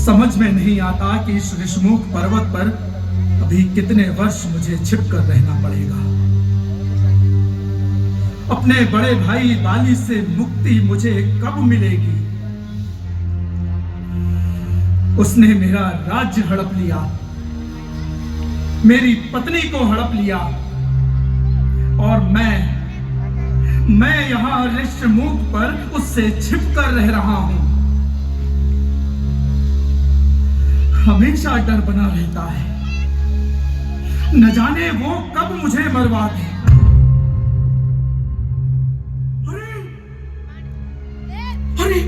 समझ में नहीं आता कि इस ऋषमुख पर्वत पर अभी कितने वर्ष मुझे छिपकर रहना पड़ेगा। अपने बड़े भाई बाली से मुक्ति मुझे कब मिलेगी? उसने मेरा राज्य हड़प लिया, मेरी पत्नी को हड़प लिया, और मैं यहां ऋषमुख पर उससे छिपकर रह रहा हूं। हमेशा डर बना रहता है, न जाने वो कब मुझे मरवा दे। अरे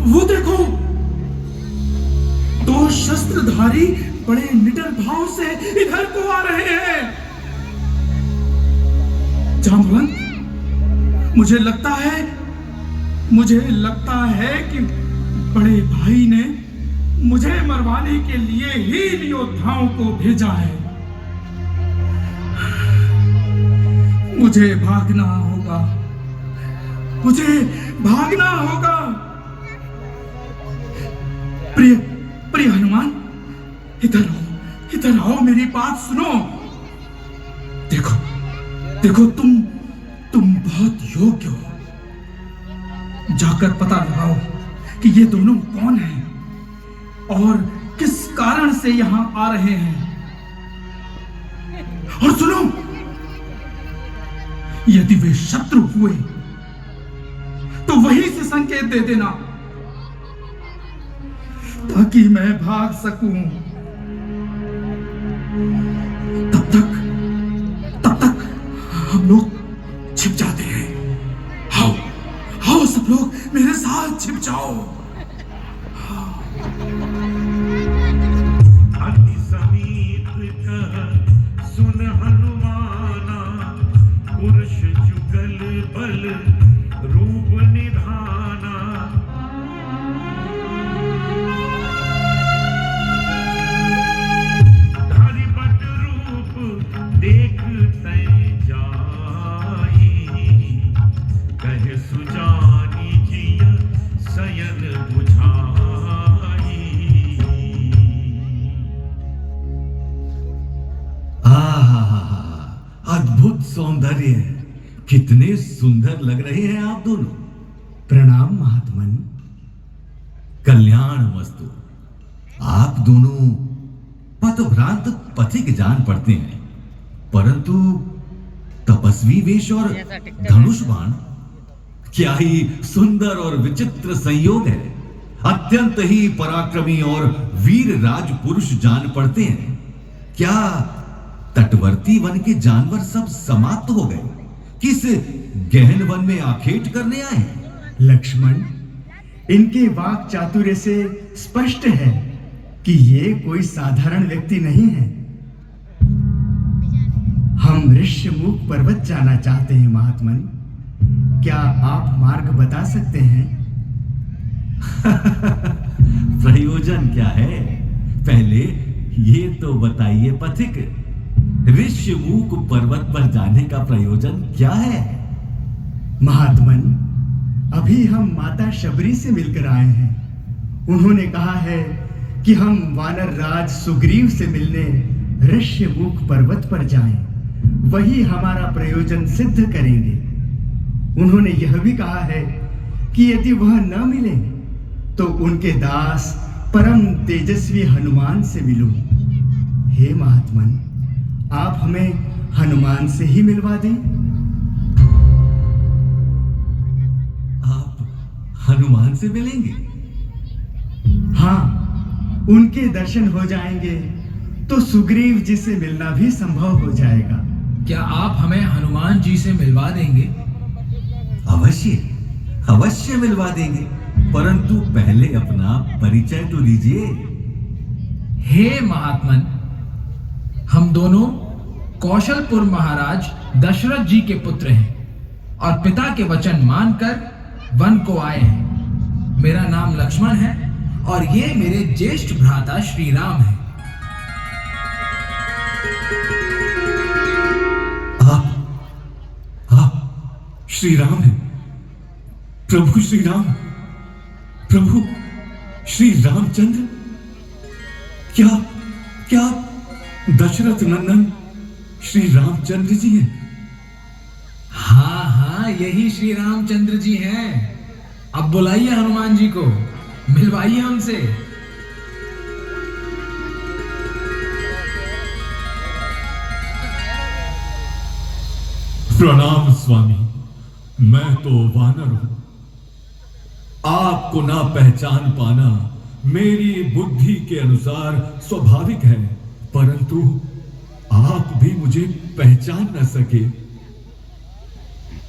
वो देखो, दो शस्त्रधारी बड़े निडर भाव से इधर को आ रहे हैं। जामवंत, मुझे लगता है कि बड़े भाई ने मुझे मरवाने के लिए ही इन योद्धाओं को भेजा है। मुझे भागना होगा, मुझे भागना होगा। प्रिय हनुमान, इधर आओ, मेरी बात सुनो। देखो, तुम बहुत योग्य हो। जाकर पता लगाओ कि ये दोनों कौन हैं और किस कारण से यहां आ रहे हैं। और सुनो, यदि वे शत्रु हुए तो वहीं से संकेत दे देना, ताकि मैं भाग सकूं। तब तक हम लोग छिप जाते हैं। आओ सब लोग मेरे साथ छिप जाओ। अति समीप कह सुन हनुमाना, पुरुष जुगल बल रूप निधाना। धारि बट रूप देख तै जाई, कहे सुजानी जिय शयन बुझाई। अद्भुत सौंदर्य, कितने सुंदर लग रहे हैं आप दोनों। प्रणाम महात्मन। कल्याण वस्तु। आप दोनों पथभ्रांत पथिक जान पड़ते हैं, परंतु तपस्वी वेश और धनुष बाण, क्या ही सुंदर और विचित्र संयोग है। अत्यंत ही पराक्रमी और वीर राज पुरुष जान पड़ते हैं। क्या तटवर्ती वन के जानवर सब समाप्त हो गए? किस गहन वन में आखेट करने आए? लक्ष्मण, इनके वाक चातुर्य से स्पष्ट है कि ये कोई साधारण व्यक्ति नहीं है। हम ऋषमुख पर्वत जाना चाहते हैं महात्मन। क्या आप मार्ग बता सकते हैं? प्रयोजन क्या है, पहले ये तो बताइए पथिक। ऋषमुख पर्वत पर जाने का प्रयोजन क्या है? महात्मन, अभी हम माता शबरी से मिलकर आए हैं। उन्होंने कहा है कि हम वानर राज सुग्रीव से मिलने ऋषमुख पर्वत पर जाएं। वही हमारा प्रयोजन सिद्ध करेंगे। उन्होंने यह भी कहा है कि यदि वह न मिले तो उनके दास परम तेजस्वी हनुमान से मिलो। हे महात्मन, आप हमें हनुमान से ही मिलवा दें। आप हनुमान से मिलेंगे? हाँ, उनके दर्शन हो जाएंगे तो सुग्रीव जी से मिलना भी संभव हो जाएगा। क्या आप हमें हनुमान जी से मिलवा देंगे? अवश्य मिलवा देंगे, परंतु पहले अपना परिचय तो दीजिए। हे महात्मन, हम दोनों कौशलपुर महाराज दशरथ जी के पुत्र हैं और पिता के वचन मानकर वन को आए हैं। मेरा नाम लक्ष्मण है और ये मेरे ज्येष्ठ भ्राता श्री राम है। आप श्री राम हैं? प्रभु श्री राम, प्रभु श्री रामचंद्र, क्या क्या दशरथ नंदन श्री रामचंद्र जी हैं? हाँ हाँ, यही श्री रामचंद्र जी हैं। अब बुलाइए हनुमान जी को, मिलवाइए उनसे। प्रणाम स्वामी, मैं तो वानर हूं। आपको ना पहचान पाना मेरी बुद्धि के अनुसार स्वाभाविक है, परंतु आप भी मुझे पहचान न सके।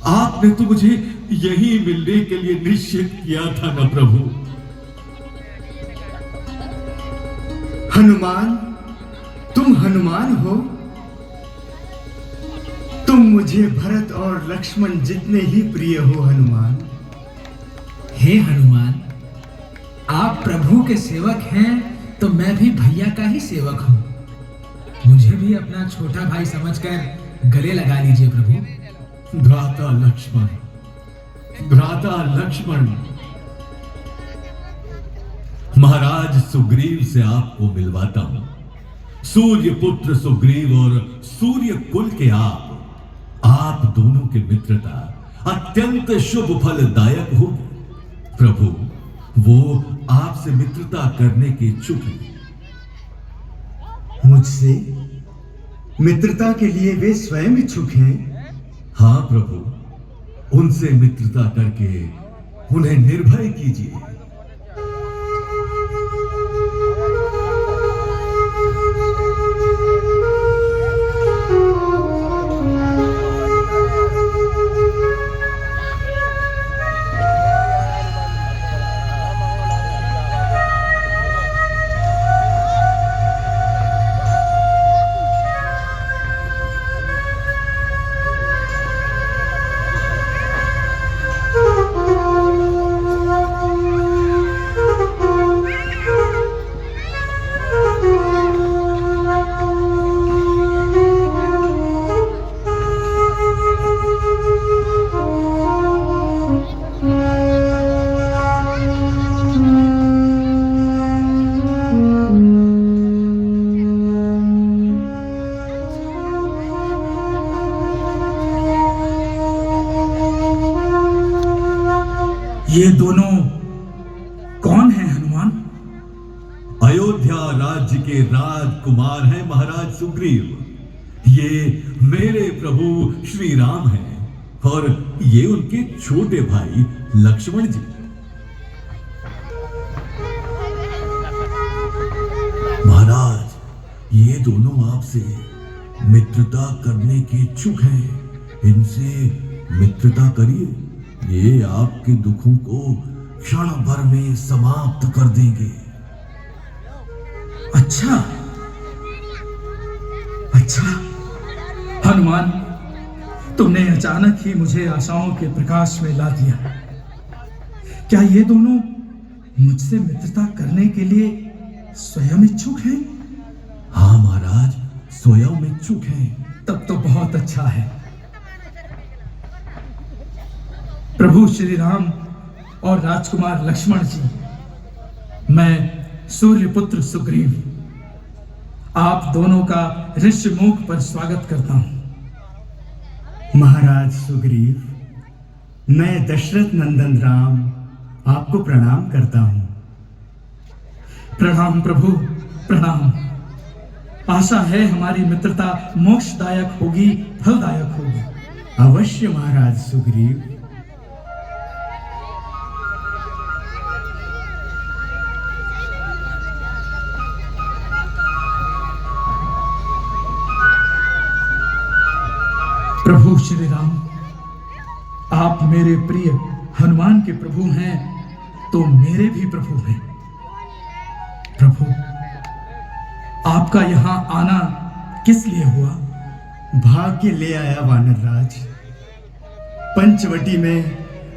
आपने तो मुझे यही मिलने के लिए निश्चित किया था ना प्रभु। हनुमान, तुम हनुमान हो? तुम मुझे भरत और लक्ष्मण जितने ही प्रिय हो हनुमान। हे हनुमान, आप प्रभु के सेवक हैं तो मैं भी भैया का ही सेवक हूं। मुझे भी अपना छोटा भाई समझकर गले लगा लीजिए प्रभु। भ्राता लक्ष्मण, भ्राता लक्ष्मण, महाराज सुग्रीव से आपको मिलवाता हूं। सूर्य पुत्र सुग्रीव और सूर्य कुल के आप दोनों की मित्रता अत्यंत शुभ फलदायक होगी। प्रभु, वो आपसे मित्रता करने के इच्छुक हैं। मुझसे मित्रता के लिए वे स्वयं इच्छुक हैं? हाँ प्रभु, उनसे मित्रता करके उन्हें निर्भय कीजिए। ये दोनों कौन हैं हनुमान? अयोध्या राज्य के राजकुमार हैं महाराज सुग्रीव। ये मेरे प्रभु श्री राम हैं और ये उनके छोटे भाई लक्ष्मण जी। महाराज, ये दोनों आपसे मित्रता करने के इच्छुक हैं। इनसे मित्रता करिए, ये आपके दुखों को क्षण भर में समाप्त कर देंगे। अच्छा अच्छा हनुमान, तुमने अचानक ही मुझे आशाओं के प्रकाश में ला दिया। क्या ये दोनों मुझसे मित्रता करने के लिए स्वयं इच्छुक हैं? हाँ महाराज, स्वयं इच्छुक हैं। तब तो बहुत अच्छा है। प्रभु श्री राम और राजकुमार लक्ष्मण जी, मैं सूर्यपुत्र सुग्रीव आप दोनों का ऋष्यमुख पर स्वागत करता हूं। महाराज सुग्रीव, मैं दशरथ नंदन राम आपको प्रणाम करता हूं। प्रणाम प्रभु, प्रणाम। आशा है हमारी मित्रता मोक्षदायक होगी, फलदायक होगी। अवश्य महाराज सुग्रीव। प्रभु श्री राम, आप मेरे प्रिय हनुमान के प्रभु हैं तो मेरे भी प्रभु हैं। प्रभु, आपका यहां आना किस लिए हुआ? भाग्य ले आया वानर राज। पंचवटी में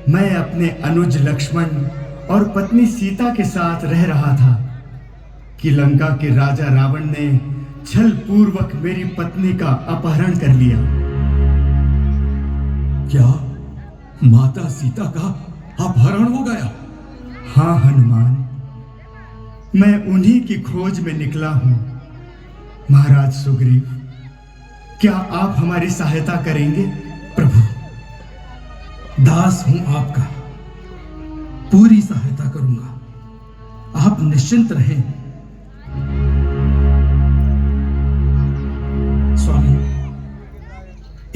मैं अपने अनुज लक्ष्मण और पत्नी सीता के साथ रह रहा था कि लंका के राजा रावण ने छल पूर्वक मेरी पत्नी का अपहरण कर लिया। क्या माता सीता का अपहरण हो गया? हाँ हनुमान, मैं उन्हीं की खोज में निकला हूं। महाराज सुग्रीव, क्या आप हमारी सहायता करेंगे? प्रभु, दास हूं आपका, पूरी सहायता करूंगा। आप निश्चिंत रहें। स्वामी,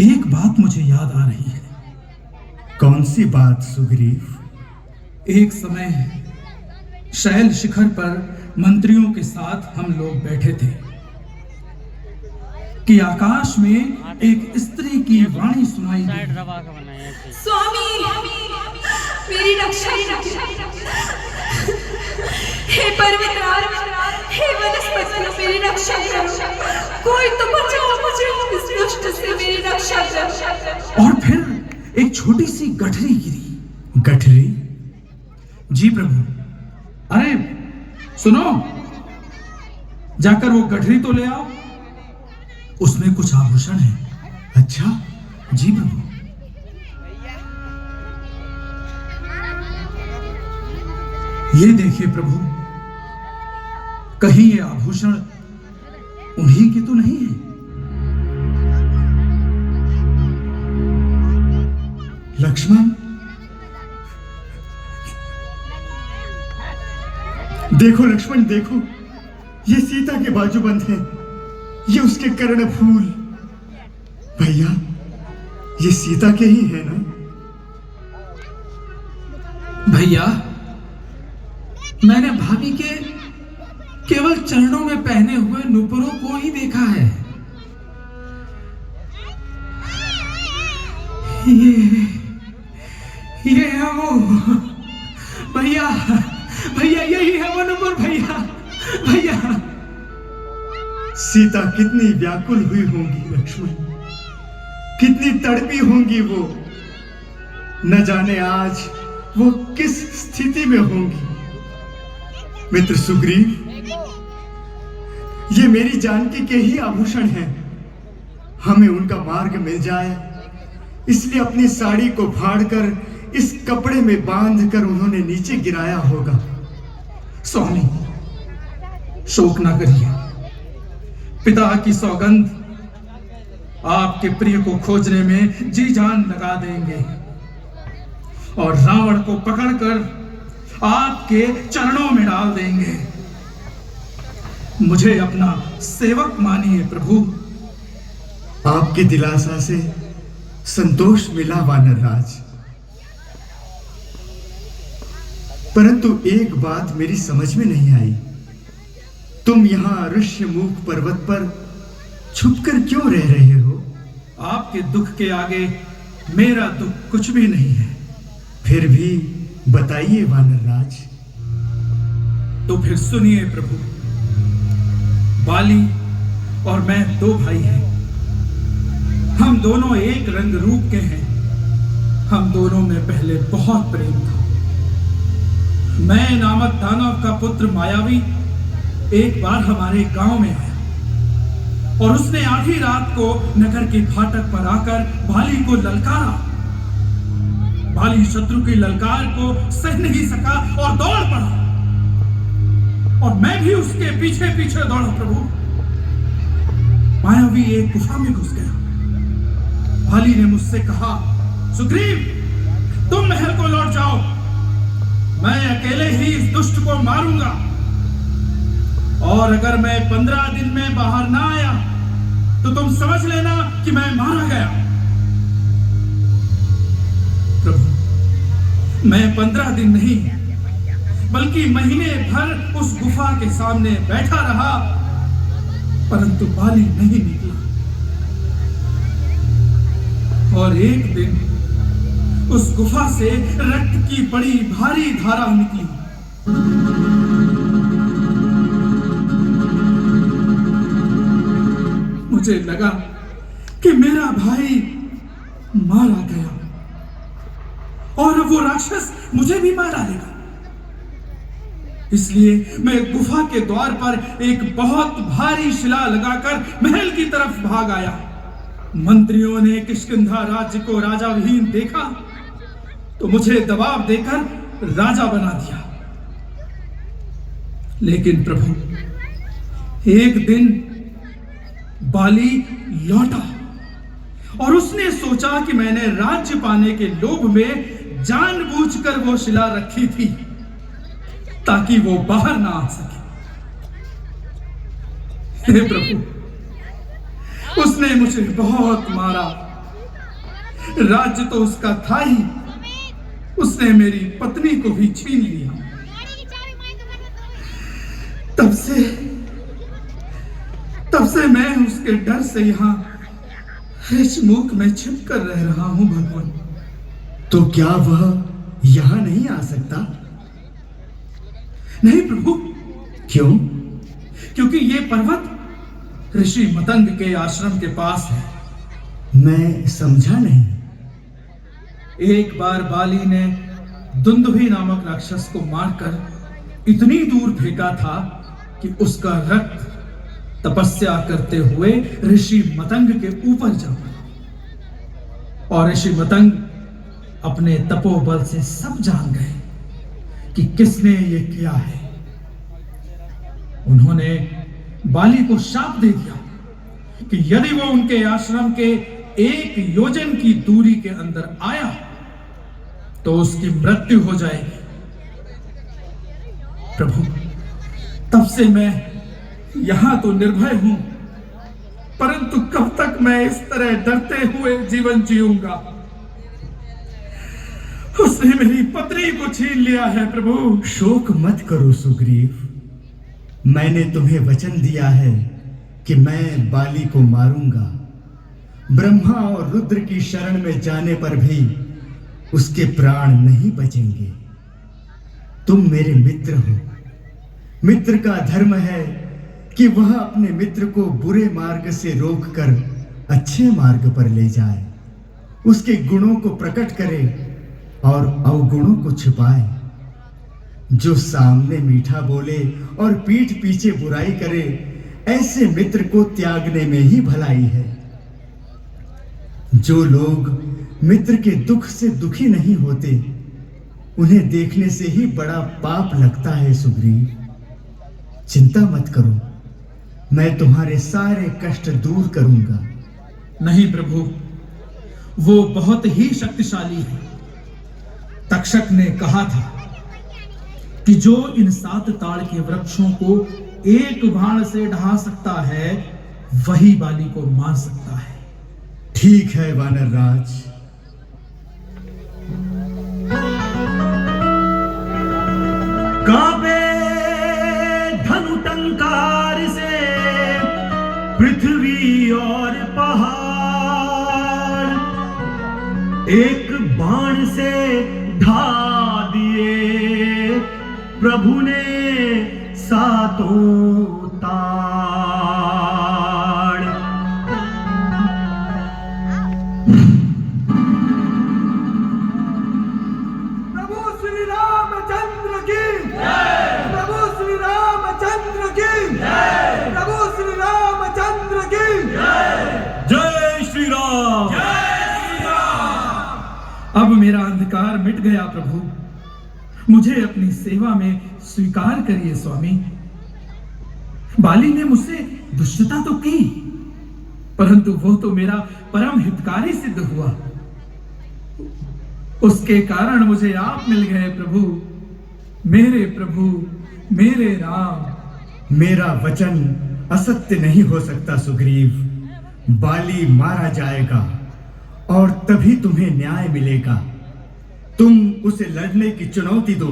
एक बात मुझे याद आ रही है। कौन सी बात सुग्रीव? एक समय शैल शिखर पर मंत्रियों के साथ हम लोग बैठे थे कि आकाश में एक स्त्री की वाणी सुनाई दी। स्वामी, मेरी रक्षा हे पर्वतराज, हे वनस्पतियों, मेरी रक्षा करो। कोई तो बचाओ मुझे इस दुष्ट से, मेरी रक्षा करो। और फिर एक छोटी सी गठरी गिरी। गठरी? जी प्रभु। अरे सुनो, जाकर वो गठरी तो ले आओ, उसमें कुछ आभूषण है। अच्छा? जी प्रभु। ये देखिए प्रभु, कहीं ये आभूषण उन्हीं के तो नहीं है? लक्ष्मण, देखो लक्ष्मण, देखो, ये सीता के बाजूबंद हैं, ये उसके कर्ण फूल। भैया, ये सीता के ही है ना? भैया, मैंने भाभी के केवल चरणों में पहने हुए नुपुरों को ही देखा है। ये है वो। भैया, भैया, यही है वो नुपुर। भैया, भैया। सीता कितनी व्याकुल हुई होंगी लक्ष्मण, कितनी तड़पी होंगी वो। न जाने आज वो किस स्थिति में होंगी। मित्र सुग्रीव, ये मेरी जानकी के ही आभूषण हैं। हमें उनका मार्ग मिल जाए, इसलिए अपनी साड़ी को फाड़कर इस कपड़े में बांधकर उन्होंने नीचे गिराया होगा। स्वामी, शोक ना करिए। पिता की सौगंध, आपके प्रिय को खोजने में जी जान लगा देंगे और रावण को पकड़कर आपके चरणों में डाल देंगे। मुझे अपना सेवक मानिए प्रभु। आपके दिलासा से संतोष मिला वानर राज, परंतु एक बात मेरी समझ में नहीं आई। तुम यहां ऋष्यमुख पर्वत पर छुपकर क्यों रह रहे हो? आपके दुख के आगे मेरा दुख कुछ भी नहीं है। फिर भी बताइए वानर राज। तो फिर सुनिए प्रभु। बाली और मैं दो भाई हैं। हम दोनों एक रंग रूप के हैं। हम दोनों में पहले बहुत प्रेम था। मैं नामक दानव का पुत्र मायावी एक बार हमारे गांव में आया और उसने आधी रात को नगर के फाटक पर आकर बाली को ललकारा। बाली शत्रु की ललकार को सह नहीं सका और दौड़ पड़ा और मैं भी उसके पीछे पीछे दौड़ा प्रभु। मायावी एक गुफा में घुस गया। बाली ने मुझसे कहा, सुग्रीव, तुम महल को लौट जाओ, मैं अकेले ही इस दुष्ट को मारूंगा और अगर मैं 15 दिन में बाहर ना आया तो तुम समझ लेना कि मैं मारा गया। प्रभु, मैं 15 दिन नहीं बल्कि महीने भर उस गुफा के सामने बैठा रहा, परंतु बाली नहीं निकला। और एक दिन उस गुफा से रक्त की बड़ी भारी धारा निकली। मुझे लगा कि मेरा भाई मारा गया और वो राक्षस मुझे भी मार डालेगा। इसलिए मैं गुफा के द्वार पर एक बहुत भारी शिला लगाकर महल की तरफ भाग आया। मंत्रियों ने किष्किंधा राज्य को राजा विहीन देखा तो मुझे दबाव देकर राजा बना दिया लेकिन प्रभु, एक दिन बाली लौटा और उसने सोचा कि मैंने राज्य पाने के लोभ में जानबूझकर वो शिला रखी थी ताकि वो बाहर ना आ सके। हे प्रभु, उसने मुझे बहुत मारा। राज्य तो उसका था ही, उसने मेरी पत्नी को भी छीन लिया। तब से मैं उसके डर से यहां ऋषमुख में छिप कर रह रहा हूं भगवान। तो क्या वह यहां नहीं आ सकता? नहीं प्रभु। क्यों? क्योंकि ये पर्वत ऋषि मतंग के आश्रम के पास है। मैं समझा नहीं। एक बार बाली ने दुंदुभि नामक राक्षस को मारकर इतनी दूर फेंका था कि उसका रक्त तपस्या करते हुए ऋषि मतंग के ऊपर जा पड़ा और ऋषि मतंग अपने तपोबल से सब जान गए कि किसने ये किया है। उन्होंने बाली को शाप दे दिया कि यदि वो उनके आश्रम के 1 योजन की दूरी के अंदर आया तो उसकी मृत्यु हो जाएगी। प्रभु, तब से मैं यहां तो निर्भय हूं, परंतु कब तक मैं इस तरह डरते हुए जीवन जीऊंगा? उसने मेरी पत्नी को छीन लिया है प्रभु। शोक मत करो सुग्रीव। मैंने तुम्हें वचन दिया है कि मैं बाली को मारूंगा। ब्रह्मा और रुद्र की शरण में जाने पर भी उसके प्राण नहीं बचेंगे। तुम मेरे मित्र हो। मित्र का धर्म है कि वह अपने मित्र को बुरे मार्ग से रोककर अच्छे मार्ग पर ले जाए, उसके गुणों को प्रकट करे और अवगुणों को छिपाए। जो सामने मीठा बोले और पीठ पीछे बुराई करे, ऐसे मित्र को त्यागने में ही भलाई है। जो लोग मित्र के दुख से दुखी नहीं होते, उन्हें देखने से ही बड़ा पाप लगता है सुग्रीव। चिंता मत करो, मैं तुम्हारे सारे कष्ट दूर करूंगा। नहीं प्रभु, वो बहुत ही शक्तिशाली है। तक्षक ने कहा था कि जो इन 7 ताड़ के वृक्षों को एक बाण से ढा सकता है, वही बाली को मार सकता है। ठीक है वानर राज। कांपे धनु टंकार से पृथ्वी और पहाड़, एक बाण से ढा दिए प्रभु ने 7 ताड़। प्रभु श्री रामचंद्र की जय। प्रभु श्री रामचंद्र की जय। प्रभु श्री रामचंद्र की जय। जय श्री राम। अब मेरा अंधकार मिट गया प्रभु, मुझे अपनी सेवा में स्वीकार करिए स्वामी। बाली ने मुझसे दुष्टता तो की, परंतु वो तो मेरा परम हितकारी सिद्ध हुआ। उसके कारण मुझे आप मिल गए प्रभु, मेरे राम। मेरा वचन असत्य नहीं हो सकता सुग्रीव। बाली मारा जाएगा और तभी तुम्हें न्याय मिलेगा। तुम उसे लड़ने की चुनौती दो,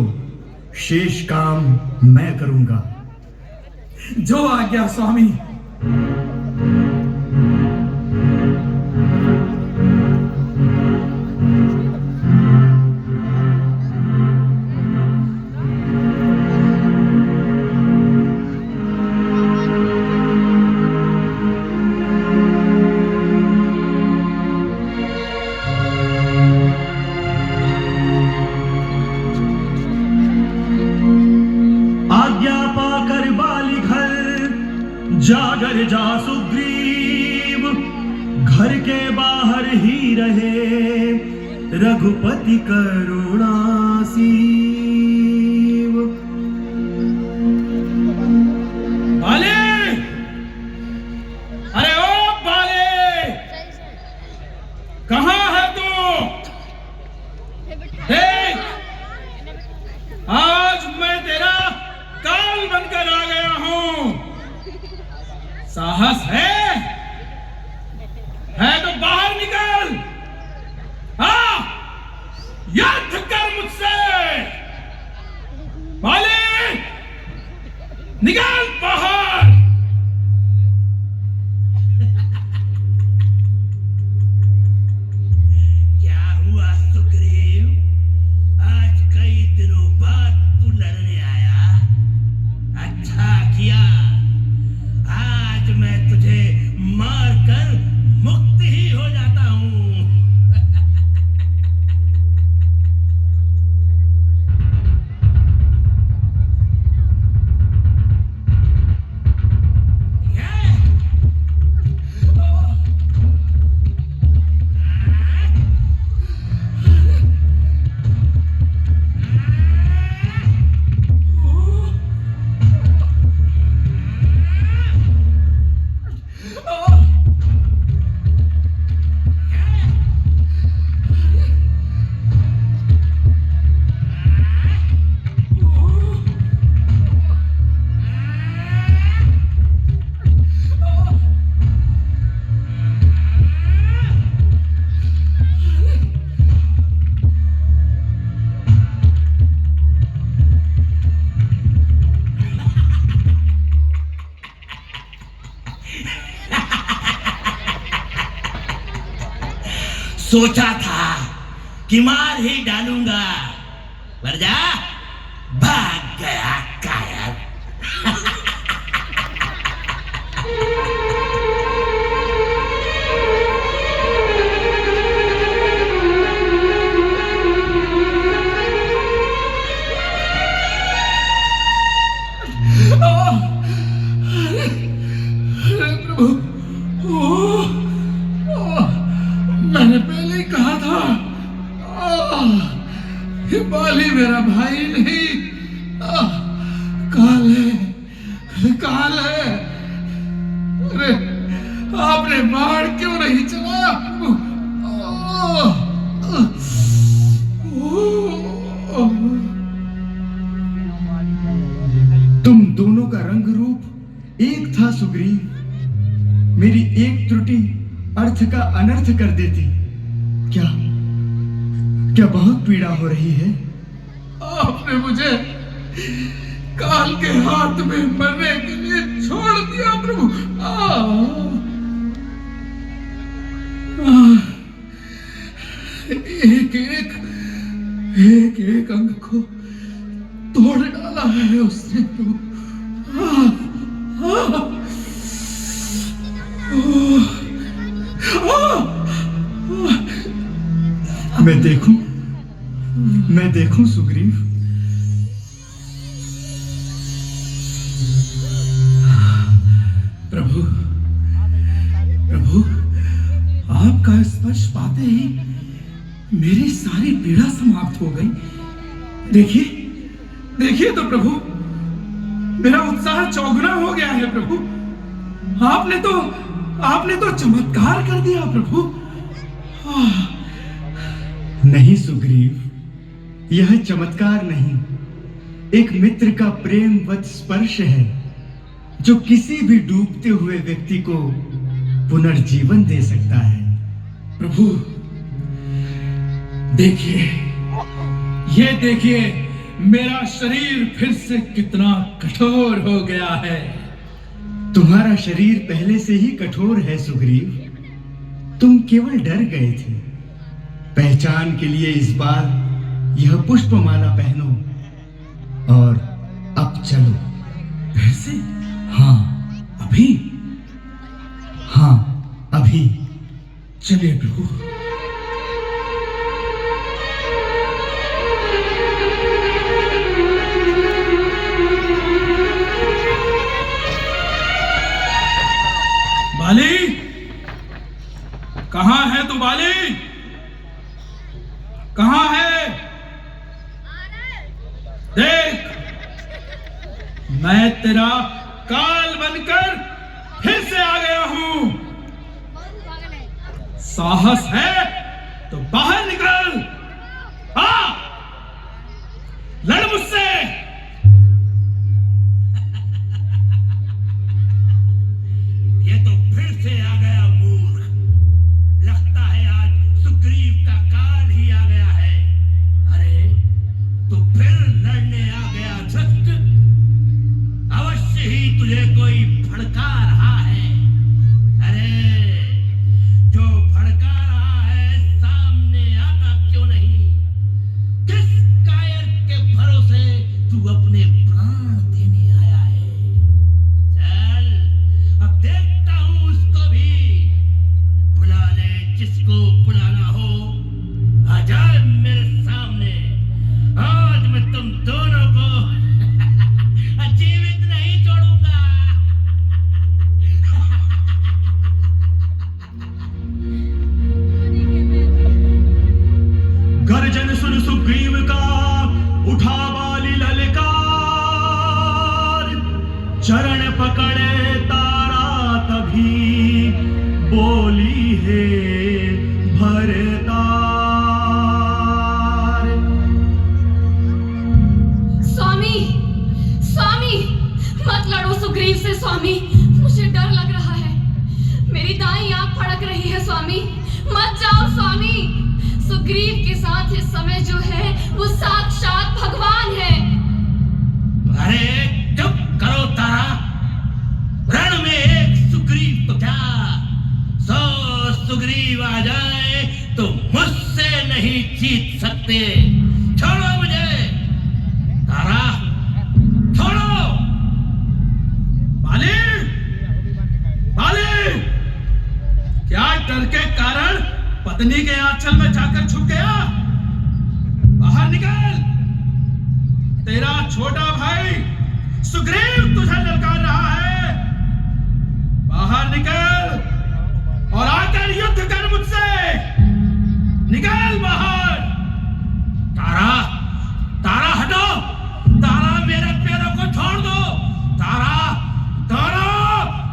शेष काम मैं करूंगा। जो आज्ञा स्वामी। जागर जा सुग्रीव, घर के बाहर ही रहे रघुपति करुणा सीव। निकाल बाहर। क्या हुआ सुग्रीव? आज कई दिनों बाद तू लड़ने आया। अच्छा किया। आज मैं तुझे मारकर मुक्त ही हो जाता हूं। सोचा था कि मार ही डालूंगा, पर जा भाग गया कायर। मैंने पहले ही कहा था, ये बाली मेरा भाई नहीं, काल है, काल है। अरे आपने बाण क्यों नहीं चलाया? तुम दोनों का रंग रूप एक था सुग्रीव। मेरी एक त्रुटि अर्थ का अनर्थ कर देती। क्या क्या बहुत पीड़ा हो रही है? आपने मुझे काल के हाथ में मरने के लिए छोड़ दिया प्रभु। एक एक अंग को तोड़ डाला है उसने प्रभु। मैं देखूं सुग्रीव। प्रभु, प्रभु, आपका स्पर्श पाते ही मेरी सारी पीड़ा समाप्त हो गई। देखिए, देखिए तो प्रभु, मेरा उत्साह चौगुना हो गया है प्रभु। आपने तो चमत्कार कर दिया प्रभु। नहीं सुग्रीव, यह चमत्कार नहीं, एक मित्र का प्रेमवत स्पर्श है जो किसी भी डूबते हुए व्यक्ति को पुनर्जीवन दे सकता है। प्रभु, देखिए, ये देखिए, मेरा शरीर फिर से कितना कठोर हो गया है। तुम्हारा शरीर पहले से ही कठोर है सुग्रीव। तुम केवल डर गए थे। पहचान के लिए इस बार यह पुष्पमाला पहनो और अब चलो। फिर से? हाँ, अभी? हाँ, अभी। चलिए प्रभु। बाली, कहां है तू बाली? कहां है? देख, मैं तेरा काल बनकर फिर से आ गया हूं। साहस है तो बाहर निकल। हाँ, लड़ मुझसे। ये तो फिर से आ गया मूर्ख। लगता है आज सुग्रीव का काल ही आ गया है। अरे, तो फिर लड़ने आ गया धृष्ट। अवश्य चरण पकड़े तारा तभी बोली है भरतार। स्वामी, स्वामी, मत लड़ो सुग्रीव से स्वामी, मुझे डर लग रहा है। मेरी दाईं आंख फड़क रही है स्वामी, मत जाओ स्वामी। सुग्रीव के साथ इस समय जो है वो साक्षात भगवान है। अरे चुप करो तारा, रण में एक सुग्रीव तो क्या 100 सुग्रीव आ जाए तो मुझसे नहीं जीत सकते। छोड़ो मुझे तारा, छोड़ो। बाली, बाली, क्या डर के कारण पत्नी के आंचल में जाकर छुप गया? बाहर निकल, तेरा छोटा भाई सुग्रीव तुझे ललकार रहा है। बाहर निकल और आकर युद्ध कर मुझसे। निकल बाहर। तारा, तारा हटो, तारा मेरे पैरों को छोड़ दो। तारा, तारा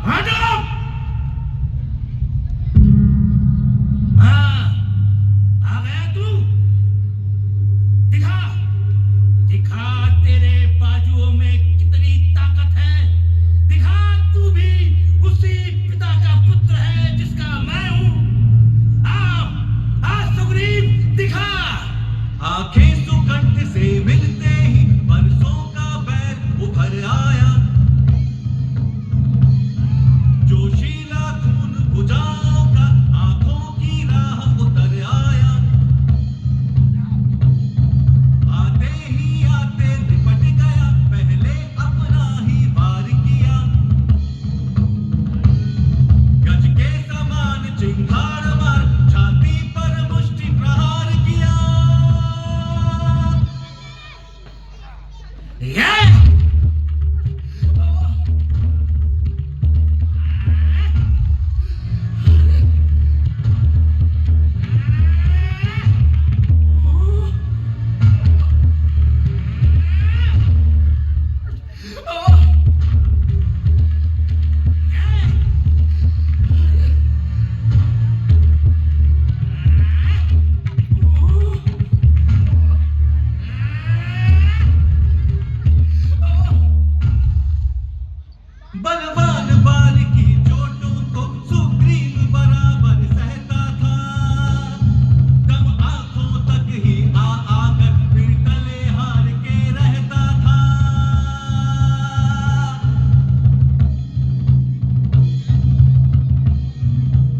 हटो। हाँ, आ गया तू? दिखा, दिखा तेरे बाजुओं में कितनी ताकत है। दिखा तू भी उसी पिता का पुत्र है जिसका मैं हूं। आ सुग्रीव दिखा। आंखें सुकंठ से मिलते ही बरसों का बैर उभर आया। जोशीला खून भुजाओं का आंखों की राह उतर आया। आते ही आते निपट गया, पहले अपना ही वार किया। गज के समान चिंगार मार छाती पर मुष्टि प्रहार किया। ये बलवान बाल की चोटों को सुग्रीव बराबर सहता था। दम आंखों तक ही आकर फिर तले हार के रहता था।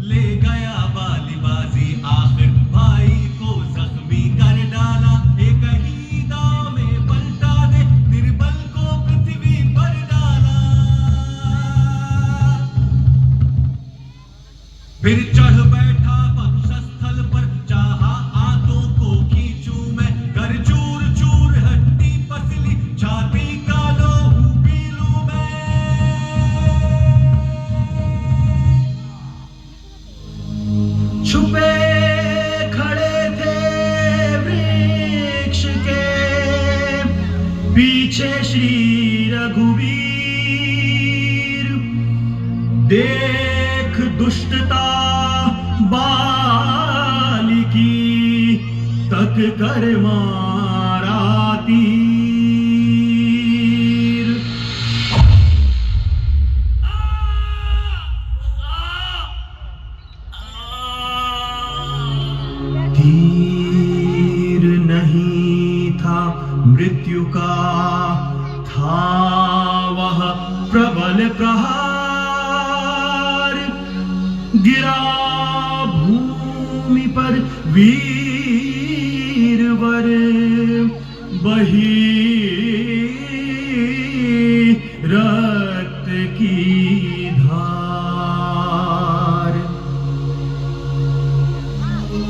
ले गया बालीबाजी आखिर भाई को जख्मी कर डाला। एक ही दांव में पलटा दे निर्बल को पृथ्वी पर डाला। फिर चढ़ बैठा पक्षस्थल पर, चाहा आंतों को खींचूं मैं। कर चूर चूर हड्डी पसली, छाती का लोहू पी लूं मैं। छुपे खड़े थे वृक्ष के पीछे श्री रघुवीर। देख दुष्टता बालिकी, तक कर मारा तीर। तीर नहीं था मृत्यु का, था वह प्रबल प्रहार। गिरा भूमि पर वीरवर, बही रक्त की धार।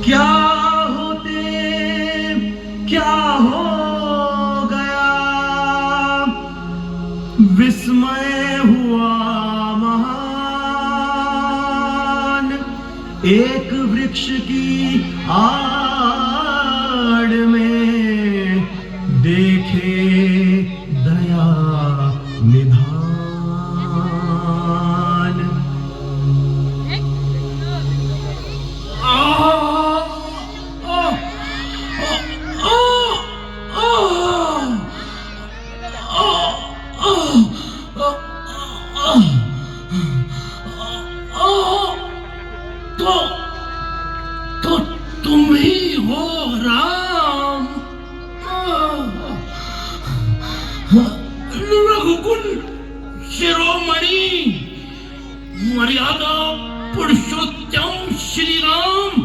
क्या होते क्या हो गया, विस्मय हुआ महान। एक वृक्ष की आड़ में देखे दया निधान। मर्यादा पुरुषोत्तम श्री राम।